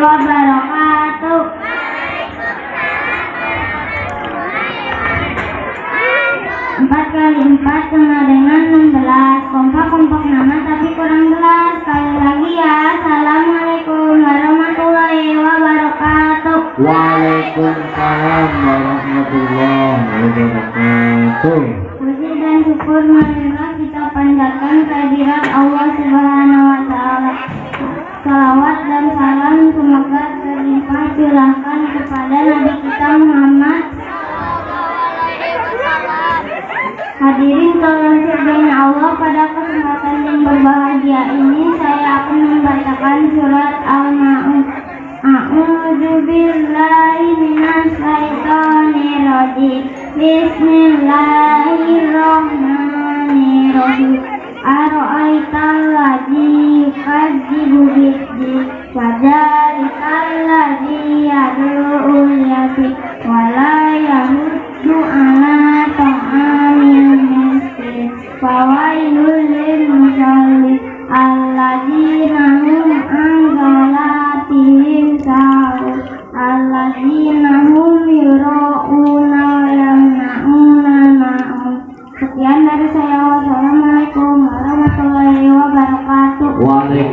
wabarakatuh. Empat kali empat sama dengan 16. Kompak-kompak nama tapi kurang jelas. Sekali lagi ya. Assalamualaikum warahmatullahi wabarakatuh. Waalaikumsalam warahmatullahi wabarakatuh. Puji dan syukur marilah kita panjatkan kehadirat Allah Subhanahu wa Ta'ala. Salawat dan salam semoga terlimpah curahkan kepada Nabi kita Muhammad. Hadirin toleransi dengan Allah, pada kesempatan yang berbahagia ini saya akan membacakan surat Al-Ma'un. A'udzu billahi minasy syaithanir rajim. Bismillahirrahmanirrahim. Ara'aital ladzi yukadzibu biddin fadzalikal ladzi yad'ul yatim wa la yahuddu 'ala ta'amil miskin fawailul lil musallin alladzina hum an shalatihim sahun alladzina